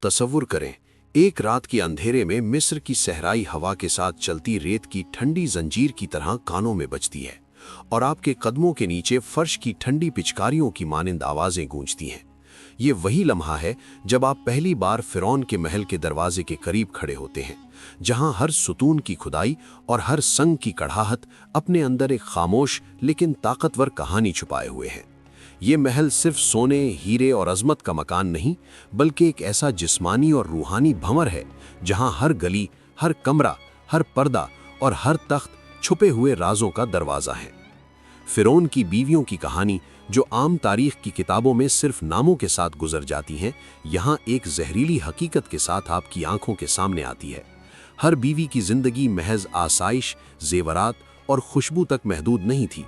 तसव्वुर करें, एक रात के अंधेरे में मिस्र की सहराई हवा के साथ चलती रेत की ठंडी जंजीर की तरह कानों में बजती है और आपके कदमों के नीचे फर्श की ठंडी पिचकारियों की मानिंद आवाजें गूंजती हैं। ये वही लम्हा है जब आप पहली बार फिरौन के महल के दरवाजे के करीब खड़े होते हैं, जहां हर सुतून की खुदाई और हर संग की कड़ाहट अपने अंदर एक खामोश लेकिन ताकतवर कहानी छुपाए हुए है। ये महल सिर्फ सोने, हीरे और अजमत का मकान नहीं, बल्कि एक ऐसा जिस्मानी और रूहानी भंवर है जहां हर गली, हर कमरा, हर पर्दा और हर तख्त छुपे हुए राजों का दरवाजा है। फिरौन की बीवियों की कहानी, जो आम तारीख की किताबों में सिर्फ नामों के साथ गुजर जाती हैं, यहाँ एक जहरीली हकीकत के साथ आपकी आंखों के सामने आती है। हर बीवी की जिंदगी महज आसाइश, जेवरात और खुशबू तक महदूद नहीं थी।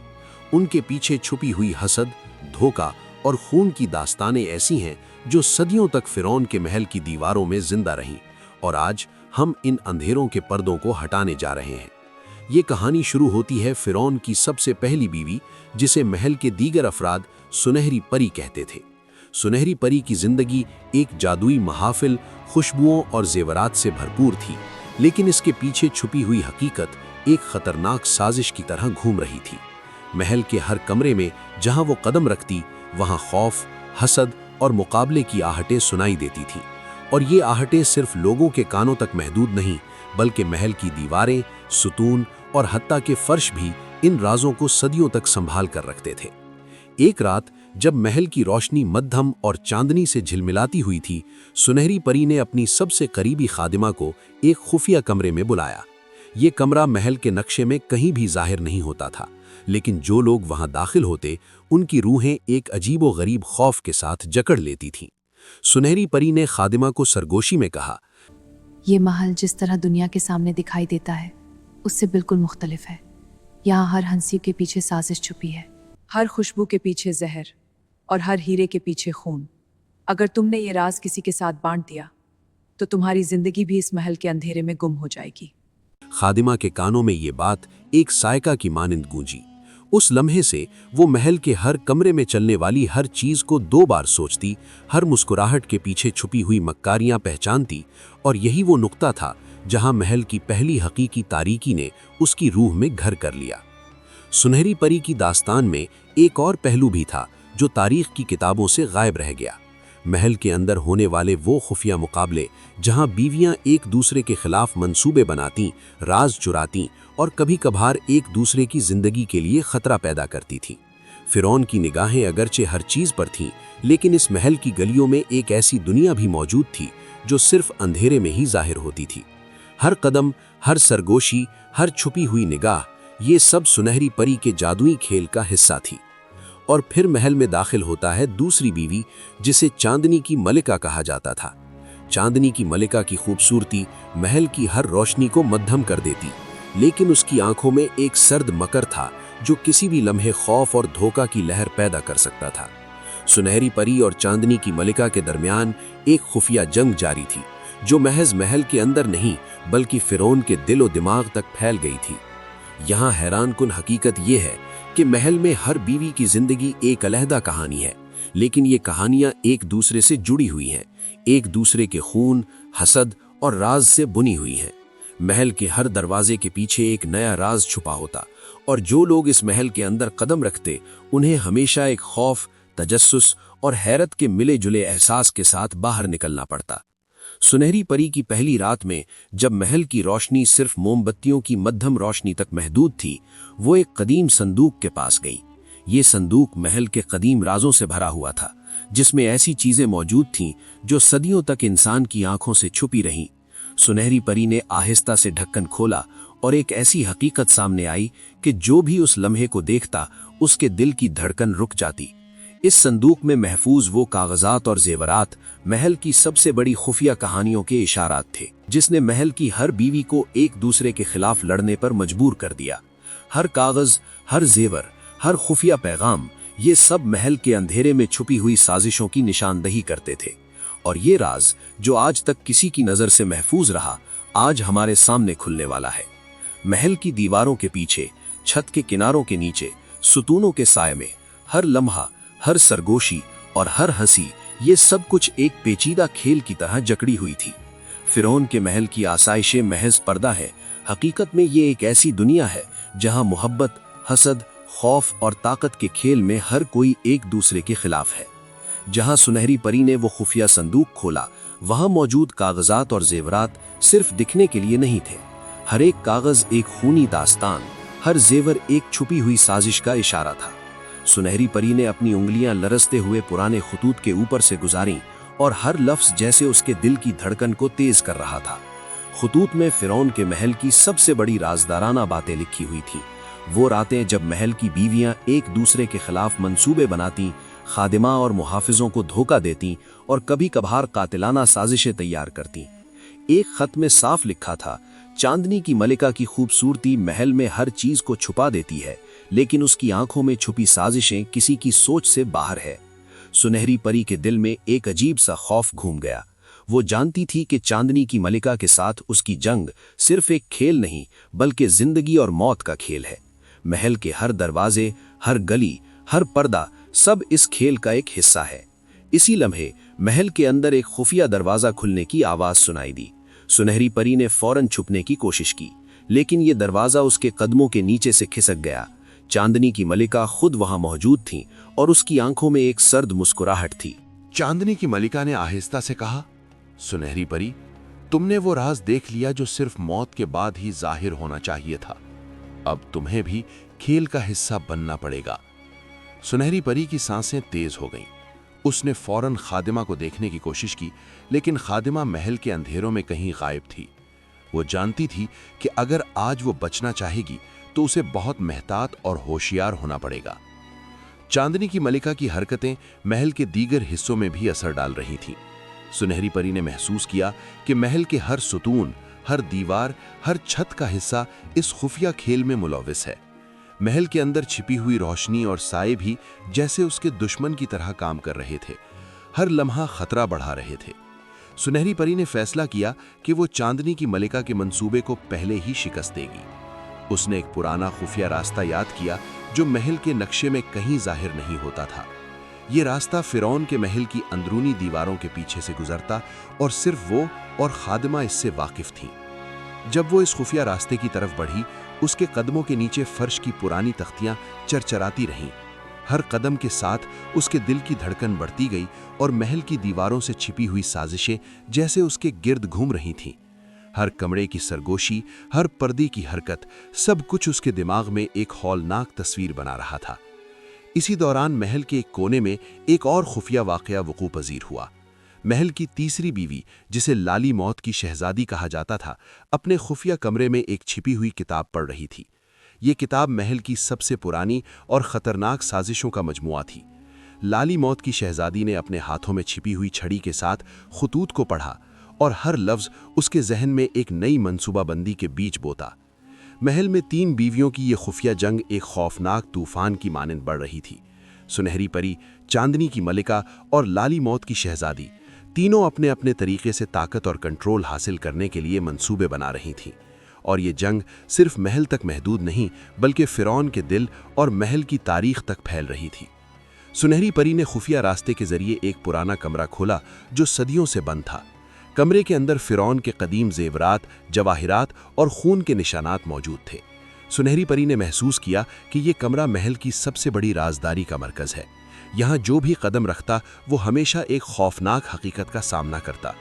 उनके पीछे छुपी हुई हसद, धोखा और खून की दास्तानें ऐसी हैं जो सदियों तक फिरौन के महल की दीवारों में जिंदा रहीं, और आज हम इन अंधेरों के पर्दों को हटाने जा रहे हैं। ये कहानी शुरू होती है फिरौन की सबसे पहली बीवी, जिसे महल के दीगर अफराद सुनहरी परी कहते थे। सुनहरी परी की जिंदगी एक जादुई महाफिल, खुशबुओं और जेवरात से भरपूर थी, लेकिन इसके पीछे छुपी हुई हकीकत एक खतरनाक साजिश की तरह घूम रही थी। महल के हर कमरे में जहां वो कदम रखती, वहां खौफ, हसद और मुकाबले की आहटें सुनाई देती थीं, और ये आहटें सिर्फ लोगों के कानों तक महदूद नहीं, बल्कि महल की दीवारें, सुतून और हत्ता के फर्श भी इन राजों को सदियों तक संभाल कर रखते थे। एक रात जब महल की रोशनी मध्यम और चांदनी से झिलमिलाती हुई थी, सुनहरी परी ने अपनी सबसे करीबी खादिमा को एक खुफिया कमरे में बुलाया। ये कमरा महल के नक्शे में कहीं भी जाहिर नहीं होता था, लेकिन जो लोग वहां दाखिल होते, उनकी रूहें एक अजीबो गरीब खौफ के साथ जकड़ लेती थीं। सुनहरी परी ने खादिमा को सरगोशी में कहा, ये महल जिस तरह दुनिया के सामने दिखाई देता है, उससे बिल्कुल मुख्तलिफ है। यहाँ हर हंसी के पीछे साजिश छुपी है, हर खुशबू के पीछे जहर और हर हीरे के पीछे खून। अगर तुमने ये राज किसी के साथ बांट दिया, तो तुम्हारी जिंदगी भी इस महल के अंधेरे में गुम हो जाएगी। खादिमा के कानों में ये बात एक सायका की मानिंद गूंजी। उस लम्हे से वो महल के हर कमरे में चलने वाली हर चीज को 2 बार सोचती, हर मुस्कुराहट के पीछे छुपी हुई मक्कारियां पहचानती, और यही वो नुक्ता था जहां महल की पहली हकीकी तारीकी ने उसकी रूह में घर कर लिया। सुनहरी परी की दास्तान में एक और पहलू भी था जो तारीख की किताबों से गायब रह गया। महल के अंदर होने वाले वो खुफिया मुकाबले, जहां बीवियां एक दूसरे के खिलाफ मंसूबे बनाती, राज चुराती और कभी कभार एक दूसरे की जिंदगी के लिए खतरा पैदा करती थीं। फिरौन की निगाहें अगरचे हर चीज पर थीं, लेकिन इस महल की गलियों में एक ऐसी दुनिया भी मौजूद थी जो सिर्फ अंधेरे में ही जाहिर होती थी। हर कदम, हर सरगोशी, हर छुपी हुई निगाह, ये सब सुनहरी परी के जादुई खेल का हिस्सा थी। और फिर महल में दाखिल होता है दूसरी बीवी, जिसे चांदनी की मलिका कहा जाता था। चांदनी की मलिका की खूबसूरती महल की हर रोशनी को मध्यम कर देती, लेकिन उसकी आंखों में एक सर्द मकर था जो किसी भी लम्हे खौफ और धोखा की लहर पैदा कर सकता था। सुनहरी परी और चांदनी की मलिका के दरमियान एक खुफिया जंग जारी थी, जो महज महल के अंदर नहीं, बल्कि फिरौन के दिलो दिमाग तक फैल गई थी। यहाँ हैरानकुन हकीकत यह है कि महल में हर बीवी की जिंदगी एक अलहदा कहानी है, लेकिन ये कहानियां एक दूसरे से जुड़ी हुई हैं, एक दूसरे के खून, हसद और राज से बुनी हुई हैं। महल के हर दरवाजे के पीछे एक नया राज छुपा होता, और जो लोग इस महल के अंदर कदम रखते, उन्हें हमेशा एक खौफ, तजस्सुस और हैरत के मिले जुले एहसास के साथ बाहर निकलना पड़ता। सुनहरी परी की पहली रात में, जब महल की रोशनी सिर्फ मोमबत्तियों की मध्यम रोशनी तक महदूद थी, वो एक कदीम संदूक के पास गई। ये संदूक महल के कदीम राजों से भरा हुआ था, जिसमें ऐसी चीजें मौजूद थीं जो सदियों तक इंसान की आंखों से छुपी रहीं। सुनहरी परी ने आहिस्ता से ढक्कन खोला, और एक ऐसी हकीकत सामने आई कि जो भी उस लम्हे को देखता, उसके दिल की धड़कन रुक जाती। इस संदूक में महफूज वो कागजात और जेवरात महल की सबसे बड़ी खुफिया कहानियों के इशारात थे, जिसने महल की हर बीवी को एक दूसरे के खिलाफ लड़ने पर मजबूर कर दिया। हर कागज, हर जेवर, हर खुफिया पैगाम, ये सब महल के अंधेरे में छुपी हुई साजिशों की निशानदही करते थे। और ये राज, जो आज तक किसी की नजर से महफूज रहा, आज हमारे सामने खुलने वाला है। महल की दीवारों के पीछे, छत के किनारों के नीचे, सुतूनों के साए में, हर लम्हा, हर सरगोशी और हर हंसी ये सब कुछ एक पेचीदा खेल की तरह जकड़ी हुई थी। फिरौन के महल की आसाइशें महज पर्दा है, हकीकत में ये एक ऐसी दुनिया है जहां मोहब्बत, हसद, खौफ और ताकत के खेल में हर कोई एक दूसरे के खिलाफ है। जहां सुनहरी परी ने वो खुफिया संदूक खोला, वहां मौजूद कागजात और जेवरात सिर्फ दिखने के लिए नहीं थे। हर एक कागज एक खूनी दास्तान, हर जेवर एक छुपी हुई साजिश का इशारा था। सुनहरी परी ने अपनी उंगलियां लरसते हुए पुराने खतूत के ऊपर से गुजारी और हर लफ्ज जैसे उसके दिल की धड़कन को तेज कर रहा था। खतूत में फिरौन के महल की सबसे बड़ी राजदाराना बातें लिखी हुई थी। वो रातें जब महल की बीवियां एक दूसरे के खिलाफ मंसूबे बनाती, खादिमा और मुहाफिजों को धोखा देती और कभी कभार कातिलाना साजिशें तैयार करती। एक खत में साफ लिखा था, चांदनी की मलिका की खूबसूरती महल में हर चीज को छुपा देती है, लेकिन उसकी आंखों में छुपी साजिशें किसी की सोच से बाहर है। सुनहरी परी के दिल में एक अजीब सा खौफ घूम गया। वो जानती थी कि चांदनी की मलिका के साथ उसकी जंग सिर्फ एक खेल नहीं, बल्कि जिंदगी और मौत का खेल है। महल के हर दरवाजे, हर गली, हर पर्दा, सब इस खेल का एक हिस्सा है। इसी लम्हे महल के अंदर एक खुफिया दरवाजा खुलने की आवाज सुनाई दी। सुनहरी परी ने फौरन छुपने की कोशिश की, लेकिन ये दरवाजा उसके कदमों के नीचे से खिसक गया। चांदनी की मलिका खुद वहां मौजूद थी और उसकी आंखों में एक सर्द मुस्कुराहट थी। चांदनी की मलिका ने आहिस्ता से कहा, सुनहरी परी, तुमने वो राज देख लिया जो सिर्फ मौत के बाद ही जाहिर होना चाहिए था। अब तुम्हें भी खेल का हिस्सा बनना पड़ेगा। सुनहरी परी की सांसें तेज हो गईं। उसने फौरन खादिमा को देखने की कोशिश की, लेकिन खादिमा महल के अंधेरों में कहीं गायब थी। वो जानती थी कि अगर आज वो बचना चाहेगी तो उसे बहुत मेहतात और होशियार होना पड़ेगा। चांदनी की मलिका की हरकतें महल के दीगर हिस्सों में भी असर डाल रही थीं। सुनहरी परी ने महसूस किया कि महल के हर सुतून, हर दीवार, हर छत का हिस्सा इस खुफिया खेल में मुलव्विस है। महल के अंदर छिपी हुई रोशनी और साए भी जैसे उसके दुश्मन की तरह काम कर रहे थे, हर लम्हा खतरा बढ़ा रहे थे। सुनहरी परी ने फैसला किया कि वो चांदनी की मलिका के मंसूबे को पहले ही शिकस्त देगी। उसने एक पुराना खुफिया रास्ता याद किया जो महल के नक्शे में कहीं जाहिर नहीं होता था। ये रास्ता फिरौन के महल की अंदरूनी दीवारों के पीछे से गुजरता और सिर्फ वो और खादिमा इससे वाकिफ थीं। जब वो इस खुफिया रास्ते की तरफ बढ़ी, उसके कदमों के नीचे फर्श की पुरानी तख्तियां चरचराती रहीं। हर कदम के साथ उसके दिल की धड़कन बढ़ती गई और महल की दीवारों से छिपी हुई साजिशें जैसे उसके गिर्द घूम रही थीं। हर कमरे की सरगोशी, हर पर्दे की हरकत, सब कुछ उसके दिमाग में एक हौलनाक तस्वीर बना रहा था। इसी दौरान महल के एक कोने में एक और खुफिया वाकया वकूअ पजीर हुआ। महल की तीसरी बीवी, जिसे लाली मौत की शहजादी कहा जाता था, अपने खुफिया कमरे में एक छिपी हुई किताब पढ़ रही थी। ये किताब महल की सबसे पुरानी और खतरनाक साजिशों का मजमुआ थी। लाली मौत की शहजादी ने अपने हाथों में छिपी हुई छड़ी के साथ खतूत को पढ़ा और हर लफ्ज उसके जहन में एक नई मंसूबाबंदी के बीच बोता। महल में 3 बीवियों की ये खुफिया जंग एक खौफनाक तूफान की मानंद बढ़ रही थी। सुनहरी परी, चांदनी की मलिका और लाली मौत की शहजादी तीनों अपने अपने तरीके से ताकत और कंट्रोल हासिल करने के लिए मंसूबे बना रही थीं। और ये जंग सिर्फ महल तक महदूद नहीं, बल्कि फिरौन के दिल और महल की तारीख तक फैल रही थी। सुनहरी परी ने खुफिया रास्ते के जरिए एक पुराना कमरा खोला जो सदियों से बंद था। कमरे के अंदर फिरौन के कदीम जेवरात, जवाहिरात और खून के निशानात मौजूद थे। सुनहरी परी ने महसूस किया कि ये कमरा महल की सबसे बड़ी राजदारी का मरकज है। यहाँ जो भी कदम रखता वो हमेशा एक खौफनाक हकीकत का सामना करता।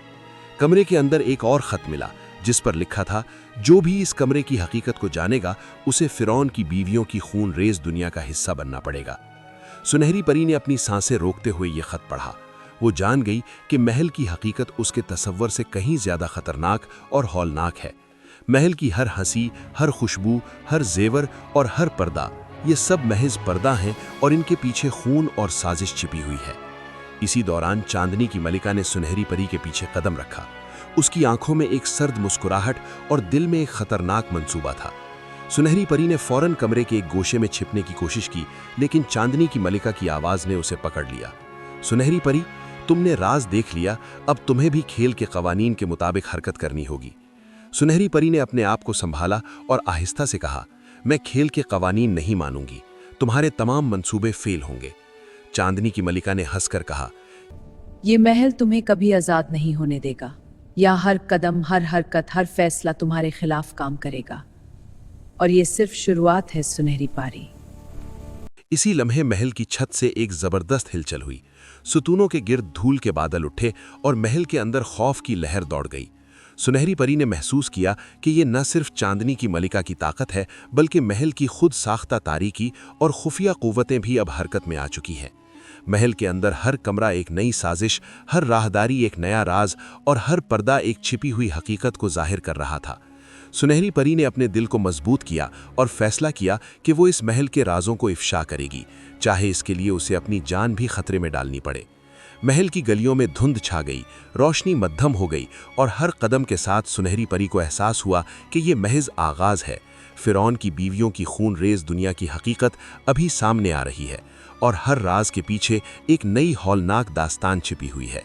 कमरे के अंदर एक और खत मिला जिस पर लिखा था, जो भी इस कमरे की हकीकत को जानेगा उसे फिरौन की बीवियों की खून रेज दुनिया का हिस्सा बनना पड़ेगा। सुनहरी परी ने अपनी सांसें रोकते हुए ये खत पढ़ा। वो जान गई कि महल की हकीकत उसके तसव्वुर से कहीं ज्यादा खतरनाक और हौलनाक है। महल की हर हंसी, हर खुशबू, हर जेवर और हर पर्दा, ये सब महज पर्दा हैं और इनके पीछे खून और साजिश छिपी हुई है। इसी दौरान चांदनी की मलिका ने सुनहरी परी के पीछे कदम रखा। उसकी आंखों में एक सर्द मुस्कुराहट और दिल में एक खतरनाक मंसूबा था। सुनहरी परी ने फौरन कमरे के एक गोशे में छिपने की कोशिश की, लेकिन चांदनी की मलिका की आवाज ने उसे पकड़ लिया। सुनहरी परी, तुमने राज देख लिया, अब तुम्हें भी खेल के कवानीन के मुताबिक हरकत करनी होगी। सुनहरी परी ने अपने आप को संभाला और आहिस्ता से कहा, मैं खेल के कवानीन नहीं मानूंगी, तुम्हारे तमाम मंसूबे फेल होंगे। चांदनी की मलिका ने हंसकर कहा, یہ محل تمہیں کبھی آزاد نہیں ہونے دے گا. یہاں ہر قدم، ہر حرکت، ہر فیصلہ تمہارے خلاف کام کرے گا. اور یہ صرف شروعات ہے سنہری پاری. اسی لمحے محل کی چھت سے ایک زبردست ہلچل ہوئی. ستونوں کے گرد دھول کے بادل اٹھے اور محل کے اندر خوف کی لہر دوڑ گئی. سنہری پری نے محسوس کیا کہ یہ نہ صرف چاندنی کی ملکہ کی طاقت ہے بلکہ محل کی خود ساختہ تاریکی اور خفیہ قوتیں بھی اب حرکت میں آ چکی ہیں. محل کے اندر ہر کمرہ ایک نئی سازش، ہر راہداری ایک نیا راز اور ہر پردہ ایک چھپی ہوئی حقیقت کو ظاہر کر رہا تھا. سنہری پری نے اپنے دل کو مضبوط کیا اور فیصلہ کیا کہ وہ اس محل کے رازوں کو افشا کرے گی، چاہے اس کے لیے اسے اپنی جان بھی خطرے میں ڈالنی پڑے. محل کی گلیوں میں دھند چھا گئی، روشنی مدھم ہو گئی اور ہر قدم کے ساتھ سنہری پری کو احساس ہوا کہ یہ محض آغاز ہے. فرعون کی بیویوں کی خون ریز دنیا کی حقیقت ابھی سامنے آ رہی ہے اور ہر راز کے پیچھے ایک نئی ہولناک داستان چھپی ہوئی ہے.